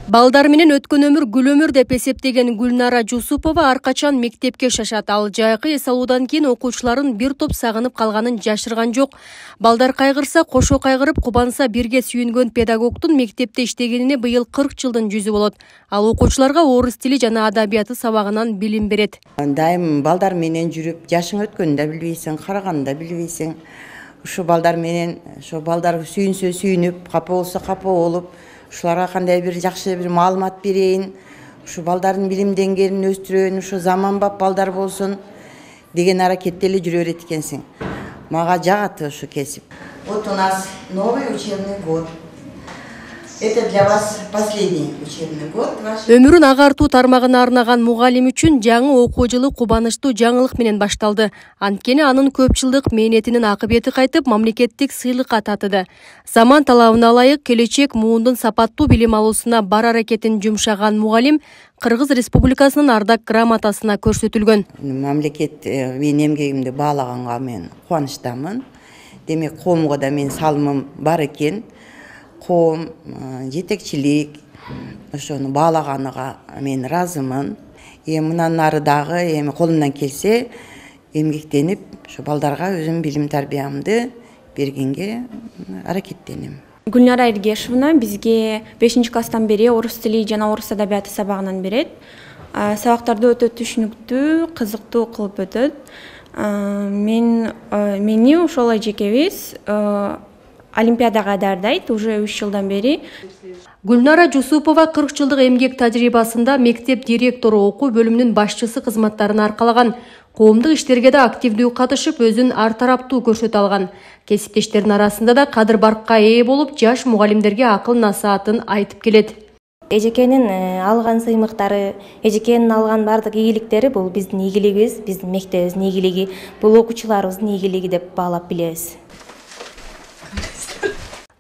Балдар менен өткөн өмүр гүл өмүр деп эсептеген Гүлнара Жусупова ар качан мектепке шашат. Ал жайкы эс алуудан кийин окуучуларын бир топ сагынып калганын жашырган жок. Балдар кайгырса, кошо кайгырып, кубанса бирге сүйүнгөн педагогдун мектепте иштегенине быйыл 40 жылдын жүзү болот. Ал окуучуларга орус тили жана адабияты сабагынан билим берет. Дайым балдар менен жүрүп, жашың өткөнүн да билбейсиң, караганын да билбейсиң. Ушу балдар менен, ошо балдар сүйүнсө сүйүнүп, капа болсо капа болуп, ушуларга кандай бир жакшы бир маалымат берейин, ушу балдардын билим деңгээлин өстүрөйүн, ушу заманбап балдар болсун деген аракетте эле жүрө берет экенсиң. Мага жагат ушу кесип. Вот у нас новый учебный год. Это для вас последний учебный год. Өмүрүн агартуу тармагына арнаган мугалим үчүн жаңы окуу жылы кубанычтуу жаңылык менен башталды. Анткени анын көп жылдык мээнетинин акыбети кайтып, мамлекеттик сыйлыкка татыды. Заман талабына ылайык келечек муундун сапаттуу билим алуусуна бар аракетин жумшаган мугалим Кыргыз Республикасынын ардак грамотасына көрсөтүлгөн. Мамлекет менин эмгегимди баалаганга мен кубанычтамын. Демек, коомго да менин салымым бар экен. Коом, жетекчилик ошону баалаганыга мен ыраазымын. Мындан нары дагы колумдан келсе эмгектенип, ошо балдарга өзүм билим тарбиямды бергенге аракеттенем. Гүлнара Эргешевна бизге 5-класстан бери орус тили жана орус адабияты сабагынан берет. Сабактарды өтө түшүнүктүү, кызыктуу кылып өтөт. Мени ошол эжекебиз Олимпиадага даярдайт уже 3 жылдан бери. Гүлнара Жусупова 40 жылдык эмгек тажрыйбасында мектеп директору, окуу бөлүмүнүн башчысы кызматтарын аркалаган. Коомдук иштерге да активдүү катышып, өзүн ар тараптуу көрсөтө алган. Кесиптештердин арасында да кадыр баркка ээ болуп, жаш мугалимдерге акыл насаатын айтып келет. Эжекенин алган сыймыктары, эжекенин алган бардык ийгиликтери бул биздин ийгилигибиз, биздин мектебибиздин ийгилиги, бул окуучуларыбыздын ийгилиги деп баалап билебиз.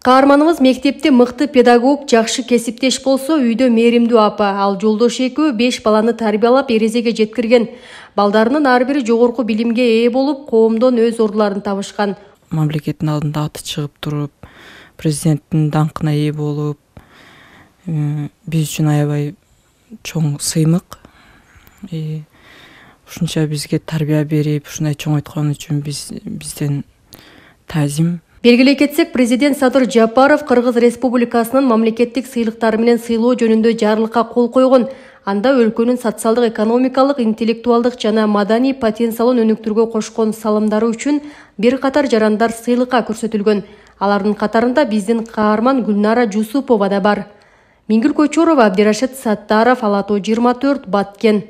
Каарманыбыз мектепте мыкты педагог, жакшы кесиптеш болсо, үйдө мээримдүү апа. Ал жолдош экөө 5 баланы тарбиялап эрезеге жеткирген. Балдарынын ар бири жогорку билимге ээ болуп, коомдон өз ордуларын табышкан. Мамлекеттин алдында аты чыгып туруп, президенттин даңкына ээ болуп, биз үчүн аябай чоң сыймык. Ушунча бизге тарбия берип, ушундай чоңойткон үчүн бизден таазим. Белгилей кетсек, президент Садыр Жапаров Кыргыз Республикасынын мамлекеттик сыйлыктары менен сыйлоо жөнүндө жарлыкка кол койгон. Анда өлкөнүн социалдык, экономикалык, интеллектуалдык жана маданий потенциалын өнүктүрүүгө кошкон салымдары үчүн бир катар жарандар сыйлыкка көрсөтүлгөн. Алардын катарында биздин каарман Гүлнара Жусупова да бар. Мингүл Көчөрова, Абдирашид Саттаров, Ала Тоо 24, Баткен.